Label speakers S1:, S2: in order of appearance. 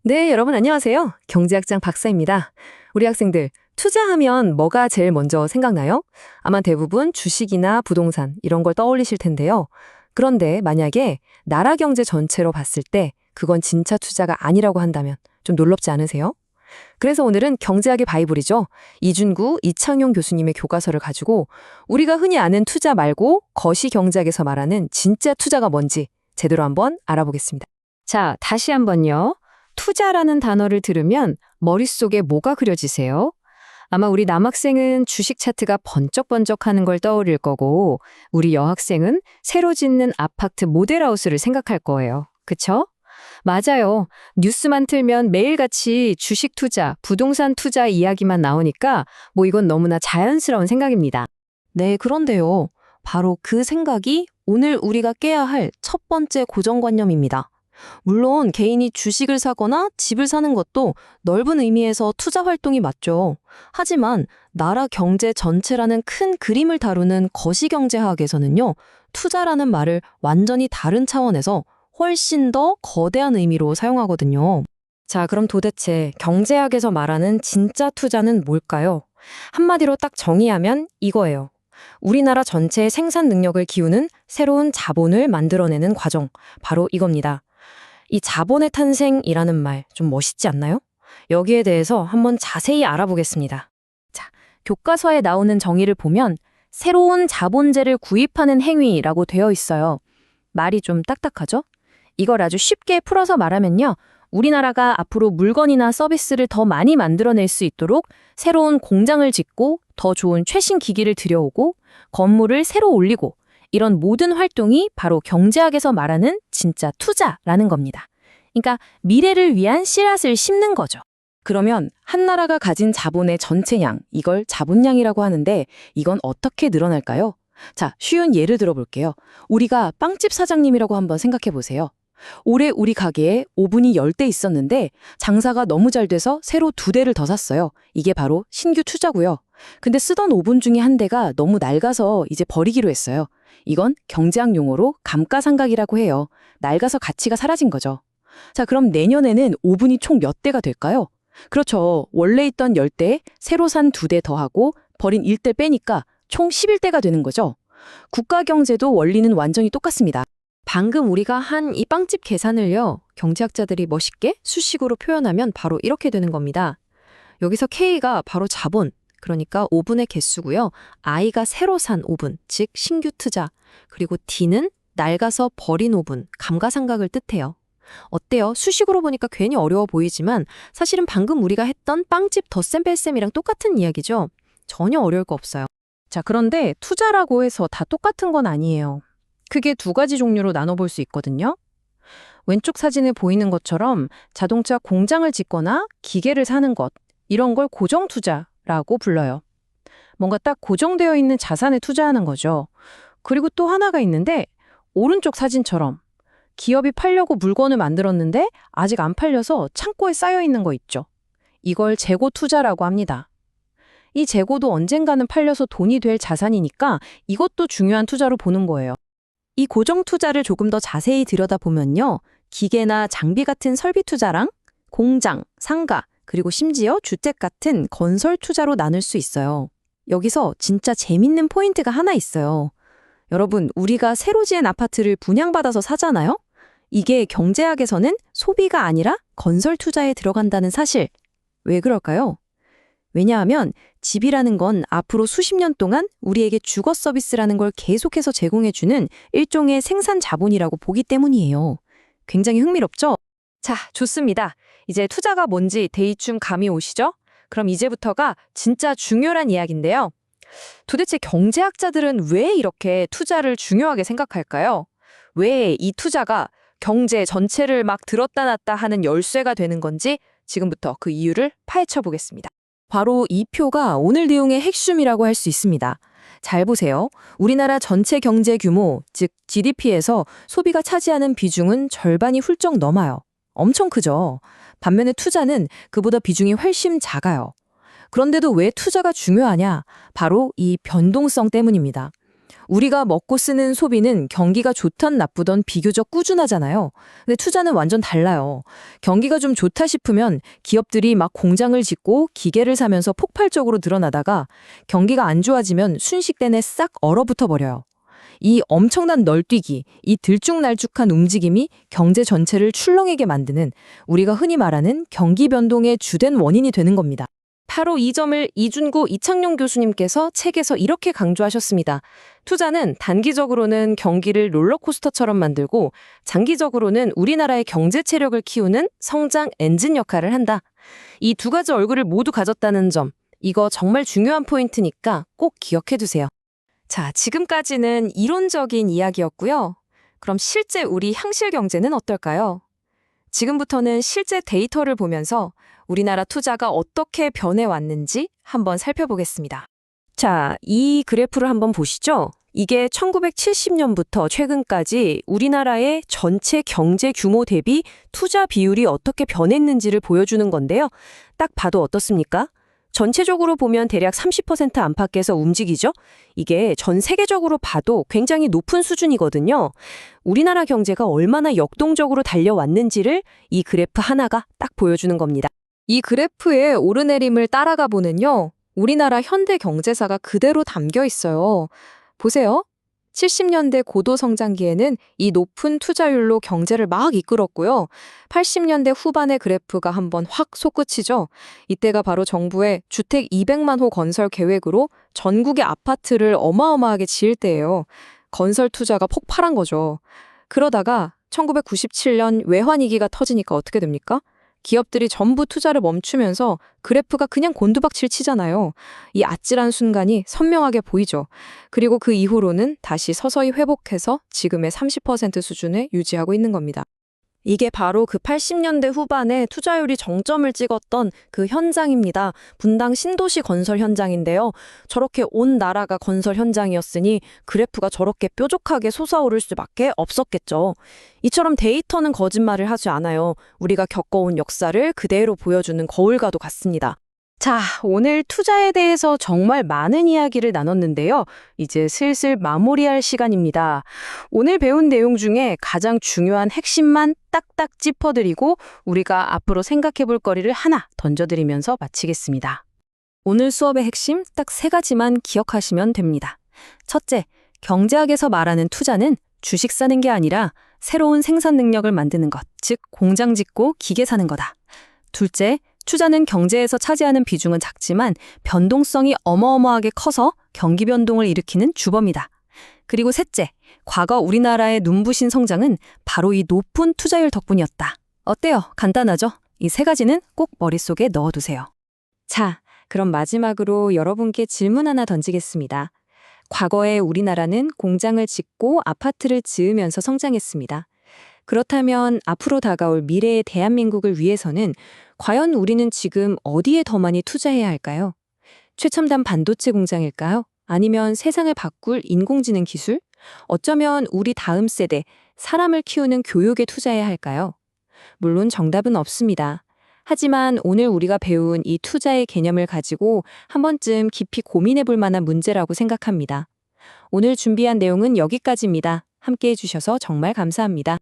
S1: 네, 여러분 안녕하세요. 경제학장 박사입니다. 우리 학생들, 투자하면 뭐가 제일 먼저 생각나요? 아마 대부분 주식이나 부동산 이런 걸 떠올리실 텐데요. 그런데 만약에 나라 경제 전체로 봤을 때 그건 진짜 투자가 아니라고 한다면 좀 놀랍지 않으세요? 그래서 오늘은 경제학의 바이블이죠. 이준구, 이창용 교수님의 교과서를 가지고 우리가 흔히 아는 투자 말고 거시경제학에서 말하는 진짜 투자가 뭔지 제대로 한번 알아보겠습니다.
S2: 자, 다시 한번요. 투자라는 단어를 들으면 머릿속에 뭐가 그려지세요? 아마 우리 남학생은 주식 차트가 번쩍번쩍하는 걸 떠올릴 거고, 우리 여학생은 새로 짓는 아파트 모델하우스를 생각할 거예요. 그쵸? 맞아요. 뉴스만 틀면 매일같이 주식 투자, 부동산 투자 이야기만 나오니까 이건 너무나 자연스러운 생각입니다.
S1: 네, 그런데요. 바로 그 생각이 오늘 우리가 깨야 할 첫 번째 고정관념입니다. 물론 개인이 주식을 사거나 집을 사는 것도 넓은 의미에서 투자 활동이 맞죠. 하지만 나라 경제 전체라는 큰 그림을 다루는 거시경제학에서는요, 투자라는 말을 완전히 다른 차원에서 훨씬 더 거대한 의미로 사용하거든요. 자, 그럼 도대체 경제학에서 말하는 진짜 투자는 뭘까요? 한마디로 딱 정의하면 이거예요. 우리나라 전체의 생산 능력을 기우는 새로운 자본을 만들어내는 과정, 바로 이겁니다. 이 자본의 탄생이라는 말 좀 멋있지 않나요? 여기에 대해서 한번 자세히 알아보겠습니다. 자, 교과서에 나오는 정의를 보면 새로운 자본재를 구입하는 행위라고 되어 있어요. 말이 좀 딱딱하죠? 이걸 아주 쉽게 풀어서 말하면요. 우리나라가 앞으로 물건이나 서비스를 더 많이 만들어낼 수 있도록 새로운 공장을 짓고 더 좋은 최신 기기를 들여오고 건물을 새로 올리고 이런 모든 활동이 바로 경제학에서 말하는 진짜 투자라는 겁니다. 그러니까 미래를 위한 씨앗을 심는 거죠. 그러면 한 나라가 가진 자본의 전체량, 이걸 자본량이라고 하는데 이건 어떻게 늘어날까요? 자, 쉬운 예를 들어볼게요. 우리가 빵집 사장님이라고 한번 생각해 보세요. 올해 우리 가게에 오븐이 10대 있었는데 장사가 너무 잘 돼서 새로 2대를 더 샀어요. 이게 바로 신규 투자고요. 근데 쓰던 오븐 중에 한 대가 너무 낡아서 이제 버리기로 했어요. 이건 경제학 용어로 감가상각이라고 해요. 낡아서 가치가 사라진 거죠. 자, 그럼 내년에는 오븐이 총 몇 대가 될까요? 그렇죠. 원래 있던 10대에 새로 산 2대 더하고 버린 1대 빼니까 총 11대가 되는 거죠. 국가 경제도 원리는 완전히 똑같습니다. 방금 우리가 한 이 빵집 계산을요, 경제학자들이 멋있게 수식으로 표현하면 바로 이렇게 되는 겁니다. 여기서 K가 바로 자본, 그러니까 오븐의 개수고요. I가 새로 산 오븐, 즉 신규 투자, 그리고 D는 낡아서 버린 오븐, 감가상각을 뜻해요. 어때요? 수식으로 보니까 괜히 어려워 보이지만 사실은 방금 우리가 했던 빵집 덧셈 뺄셈이랑 똑같은 이야기죠. 전혀 어려울 거 없어요. 자, 그런데 투자라고 해서 다 똑같은 건 아니에요. 크게 2가지 종류로 나눠볼 수 있거든요. 왼쪽 사진에 보이는 것처럼 자동차 공장을 짓거나 기계를 사는 것, 이런 걸 고정투자라고 불러요. 뭔가 딱 고정되어 있는 자산에 투자하는 거죠. 그리고 또 하나가 있는데 오른쪽 사진처럼 기업이 팔려고 물건을 만들었는데 아직 안 팔려서 창고에 쌓여 있는 거 있죠. 이걸 재고 투자라고 합니다. 이 재고도 언젠가는 팔려서 돈이 될 자산이니까 이것도 중요한 투자로 보는 거예요. 이 고정 투자를 조금 더 자세히 들여다보면요. 기계나 장비 같은 설비 투자랑 공장, 상가, 그리고 심지어 주택 같은 건설 투자로 나눌 수 있어요. 여기서 진짜 재밌는 포인트가 하나 있어요. 여러분, 우리가 새로 지은 아파트를 분양받아서 사잖아요? 이게 경제학에서는 소비가 아니라 건설 투자에 들어간다는 사실. 왜 그럴까요? 왜냐하면 집이라는 건 앞으로 수십 년 동안 우리에게 주거 서비스라는 걸 계속해서 제공해주는 일종의 생산 자본이라고 보기 때문이에요. 굉장히 흥미롭죠? 자, 좋습니다. 이제 투자가 뭔지 대충 감이 오시죠? 그럼 이제부터가 진짜 중요한 이야기인데요. 도대체 경제학자들은 왜 이렇게 투자를 중요하게 생각할까요? 왜 이 투자가 경제 전체를 막 들었다 놨다 하는 열쇠가 되는 건지 지금부터 그 이유를 파헤쳐 보겠습니다. 바로 이 표가 오늘 내용의 핵심이라고 할 수 있습니다. 잘 보세요. 우리나라 전체 경제 규모, 즉 GDP에서 소비가 차지하는 비중은 절반이 훌쩍 넘어요. 엄청 크죠. 반면에 투자는 그보다 비중이 훨씬 작아요. 그런데도 왜 투자가 중요하냐? 바로 이 변동성 때문입니다. 우리가 먹고 쓰는 소비는 경기가 좋던 나쁘던 비교적 꾸준하잖아요. 근데 투자는 완전 달라요. 경기가 좀 좋다 싶으면 기업들이 막 공장을 짓고 기계를 사면서 폭발적으로 늘어나다가 경기가 안 좋아지면 순식간에 싹 얼어붙어 버려요. 이 엄청난 널뛰기, 이 들쭉날쭉한 움직임이 경제 전체를 출렁이게 만드는 우리가 흔히 말하는 경기 변동의 주된 원인이 되는 겁니다. 바로 이 점을 이준구 이창용 교수님께서 책에서 이렇게 강조하셨습니다. 투자는 단기적으로는 경기를 롤러코스터처럼 만들고 장기적으로는 우리나라의 경제 체력을 키우는 성장 엔진 역할을 한다. 이 두 가지 얼굴을 모두 가졌다는 점, 이거 정말 중요한 포인트니까 꼭 기억해 두세요. 자, 지금까지는 이론적인 이야기였고요. 그럼 실제 우리 향실 경제는 어떨까요? 지금부터는 실제 데이터를 보면서 우리나라 투자가 어떻게 변해왔는지 한번 살펴보겠습니다. 자, 이 그래프를 한번 보시죠. 이게 1970년부터 최근까지 우리나라의 전체 경제 규모 대비 투자 비율이 어떻게 변했는지를 보여주는 건데요. 딱 봐도 어떻습니까? 전체적으로 보면 대략 30% 안팎에서 움직이죠? 이게 전 세계적으로 봐도 굉장히 높은 수준이거든요. 우리나라 경제가 얼마나 역동적으로 달려왔는지를 이 그래프 하나가 딱 보여주는 겁니다. 이 그래프의 오르내림을 따라가 보면요. 우리나라 현대 경제사가 그대로 담겨 있어요. 보세요. 70년대 고도 성장기에는 이 높은 투자율로 경제를 막 이끌었고요. 80년대 후반의 그래프가 한번 확 솟구치죠. 이때가 바로 정부의 주택 200만 호 건설 계획으로 전국의 아파트를 어마어마하게 지을 때예요. 건설 투자가 폭발한 거죠. 그러다가 1997년 외환위기가 터지니까 어떻게 됩니까? 기업들이 전부 투자를 멈추면서 그래프가 그냥 곤두박질 치잖아요. 이 아찔한 순간이 선명하게 보이죠. 그리고 그 이후로는 다시 서서히 회복해서 지금의 30% 수준에 유지하고 있는 겁니다. 이게 바로 그 80년대 후반에 투자율이 정점을 찍었던 그 현장입니다. 분당 신도시 건설 현장인데요. 저렇게 온 나라가 건설 현장이었으니 그래프가 저렇게 뾰족하게 솟아오를 수밖에 없었겠죠. 이처럼 데이터는 거짓말을 하지 않아요. 우리가 겪어온 역사를 그대로 보여주는 거울과도 같습니다. 자, 오늘 투자에 대해서 정말 많은 이야기를 나눴는데요. 이제 슬슬 마무리할 시간입니다. 오늘 배운 내용 중에 가장 중요한 핵심만 딱딱 짚어드리고 우리가 앞으로 생각해 볼 거리를 하나 던져드리면서 마치겠습니다. 오늘 수업의 핵심 딱 3가지만 기억하시면 됩니다. 첫째, 경제학에서 말하는 투자는 주식 사는 게 아니라 새로운 생산 능력을 만드는 것, 즉 공장 짓고 기계 사는 거다. 둘째, 투자는 경제에서 차지하는 비중은 작지만 변동성이 어마어마하게 커서 경기 변동을 일으키는 주범이다. 그리고 셋째, 과거 우리나라의 눈부신 성장은 바로 이 높은 투자율 덕분이었다. 어때요? 간단하죠? 이 3가지는 꼭 머릿속에 넣어두세요. 자, 그럼 마지막으로 여러분께 질문 하나 던지겠습니다. 과거에 우리나라는 공장을 짓고 아파트를 지으면서 성장했습니다. 그렇다면 앞으로 다가올 미래의 대한민국을 위해서는 과연 우리는 지금 어디에 더 많이 투자해야 할까요? 최첨단 반도체 공장일까요? 아니면 세상을 바꿀 인공지능 기술? 어쩌면 우리 다음 세대, 사람을 키우는 교육에 투자해야 할까요? 물론 정답은 없습니다. 하지만 오늘 우리가 배운 이 투자의 개념을 가지고 한 번쯤 깊이 고민해 볼 만한 문제라고 생각합니다. 오늘 준비한 내용은 여기까지입니다. 함께 해주셔서 정말 감사합니다.